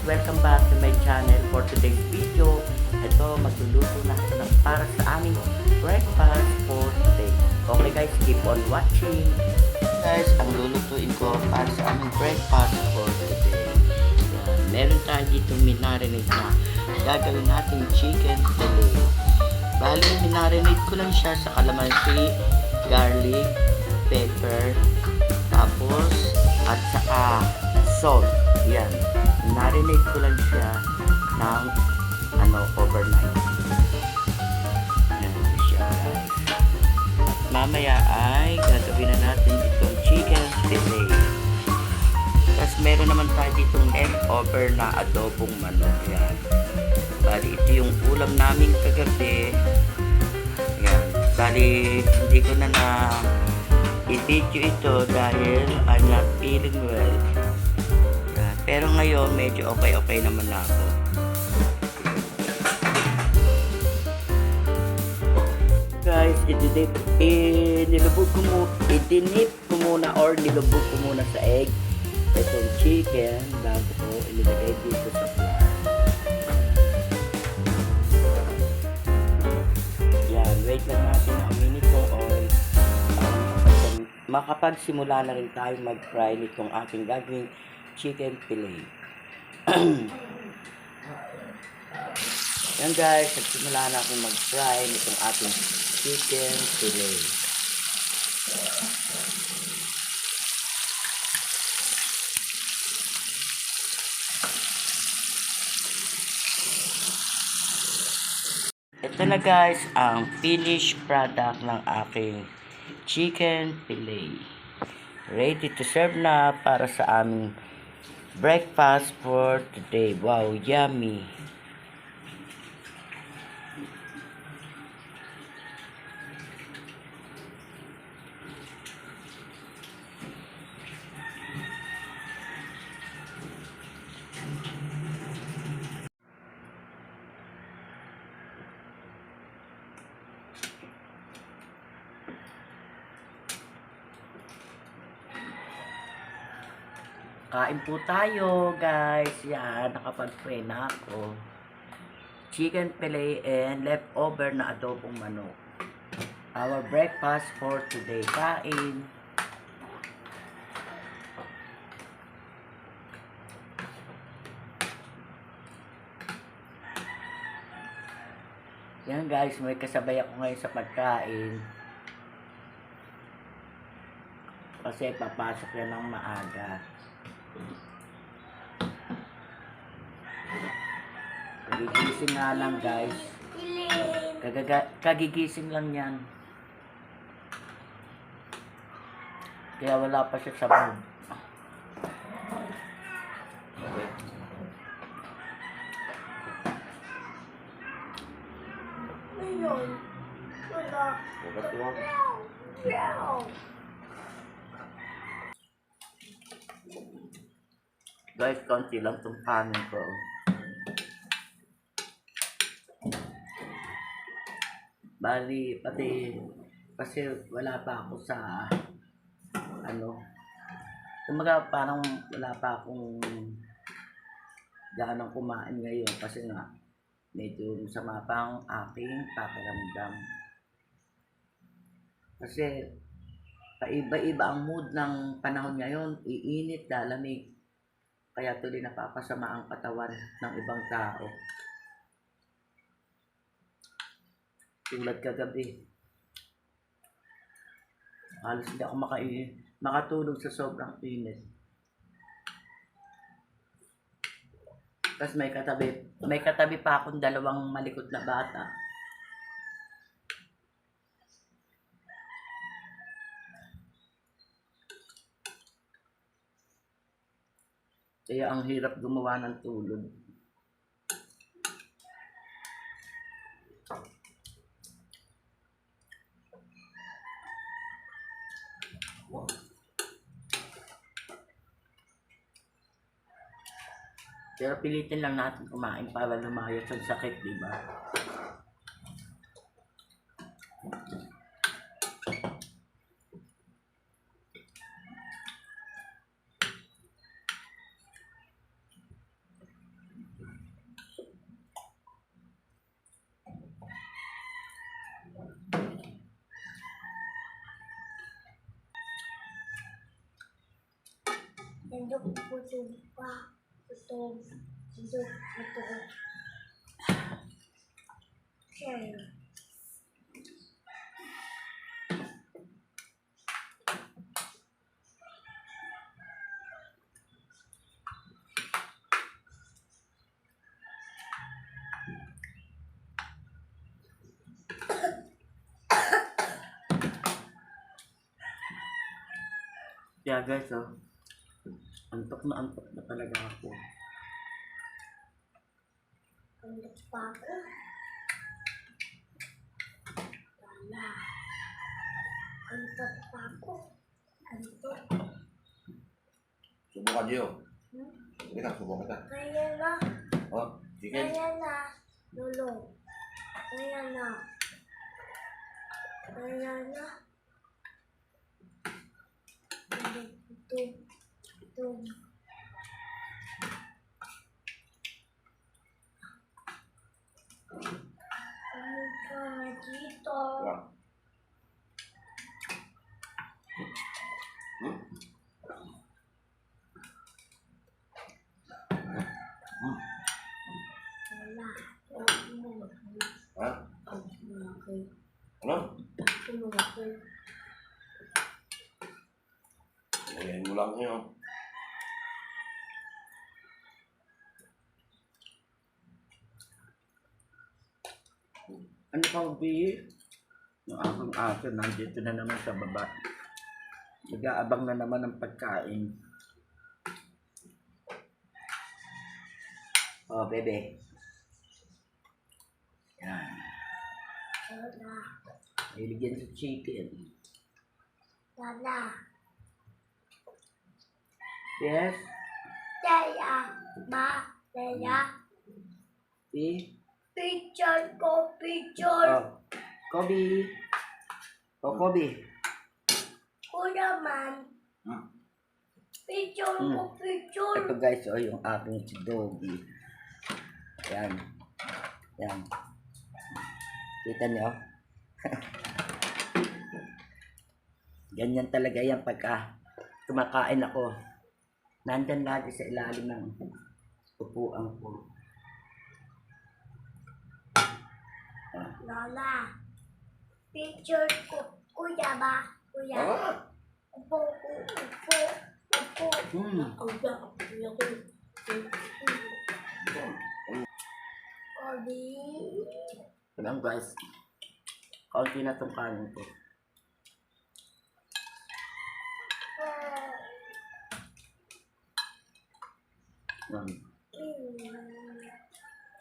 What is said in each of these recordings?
Welcome back to my channel. For today's video, ito magluluto na ako ng para sa aming breakfast for today. Okay guys, keep on watching. Guys, ang lulutuin ko para sa aming breakfast for today. Meron tayo dito minarinate na gagawin natin chicken fillet. Bali, minarinate ko lang siya sa kalamansi, garlic, pepper, tapos at saka salt. Yan. Marinate ko lang siya ng overnight. Yan siya guys. At mamaya ay gagawin na natin itong chicken fillet. Tapos meron naman tayo ditong leftover na adobong manok. Yan. Bali ito yung ulam namin kagabi. Yan. Bali hindi ko na i-video ito dahil I'm not feeling well. Pero ngayon, medyo okay naman na ako. Guys, idinip ko muna or nilubog ko muna sa egg itong chicken bago ko ilagay dito sa flour. Yan, wait lang natin ang minute ng oil. Makapagsimula na rin tayo mag-fry nitong aking gagawing chicken fillet. Yan guys, nagsimula na akong mag-fry nitong ating chicken fillet. Ito na guys ang finished product ng aking chicken fillet. Ready to serve na para sa aming breakfast for today. Wow, yummy. Kain po tayo, guys. Yan, nakapag-fry na ako. Chicken fillet and leftover na adobong manok. Our breakfast for today. Kain. Yan guys, may kasabay ako ngayon sa pagkain. Kasi papasok yan ng maaga. Kagigising nga lang guys. Kagigising lang yan. Kaya wala pa siya sa mood. Ayun. Wala. Guys, konti lang itong kanin ko. Bali, pati kasi wala pa ako sa kumaga parang wala pa akong ganang kumain ngayon kasi nga medyo masama pa ang aking pakiramdam. Kasi paiba-iba ang mood ng panahon ngayon, iinit, lalamig. Kaya tuloy napapasama ang katawan ng ibang tao. Tulad kagabi. Halos hindi ako makatulog sa sobrang init. Tapos may katabi pa akong dalawang malikot na bata. Kaya ang hirap gumawa ng tulog. Pero pilitin lang natin kumain para lumayas ang sakit, di ba? Nandok putog pa. Putog. Nandok putog. Share. Kaya guys, oh, antok na talaga ako. Nandok pa ako. Wala. Nandok pa ako. Nandok. Subukan Gio. Hmm? Sige na, subukan kita. Kaya na. Oh, chicken. Kaya na. Lolo. Kaya na. Kaya na. Nandok putog. Putog. Ano ka na dito? Wala. Hmm? Wala. Ha? Okay. Ano? Okay. Ayan mo lang yun. Ano pang bi? Yung aking aso nandito na naman sa baba. Nag-aabang na naman ng pagkain. Oh, bebe. Yan. Wala. Iligyan sa chicken. Wala. Yes? Kaya. Ba? Kaya. Si? Picture ko. Picture. Oh. Kobe. Oh, Kobe. Kuya man. Hmm? Picture ko. Picture. Ito guys, oh, yung aking si Doggy. Yan. Yan. Kita niyo? Ganyan talaga yan pagka kumakain ako. Nandyan lagi sa ilalim ng upuan ko. Lola. Picture ko. Kuya ba? Kuya. Ah! Upo. Upo. Upo. Kuya. Kuya ko. Kobe. Alam guys, kaunti na itong kanin ko.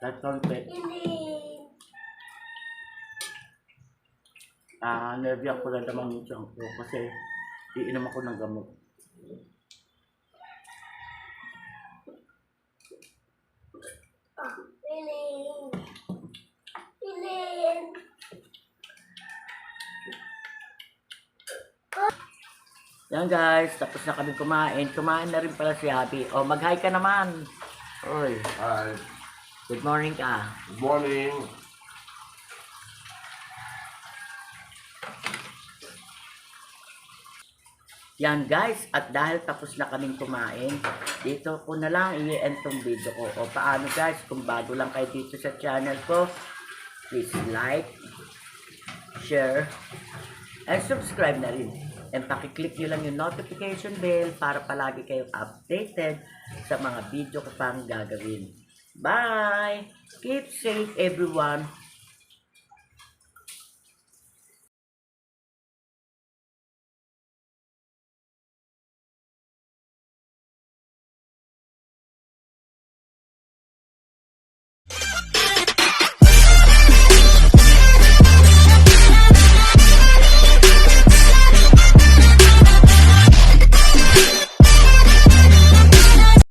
Kahit kaunti. Iling. Nervyan ko na naman yung tiyan ko kasi iinom ako ng gamot. Iling. Iling. Yan guys, tapos na kami kumain. Kumain na rin pala si Happy. O, mag-hi ka naman. Oy, Hi. good morning ka. Good morning. Yan guys, at dahil tapos na kaming kumain, dito ko na lang i-end tong video ko. O paano guys, kung bago lang kayo dito sa channel ko, please like, share, and subscribe na rin. And pakiclick nyo lang yung notification bell para palagi kayong updated sa mga video ko pang gagawin. Bye! Keep safe everyone!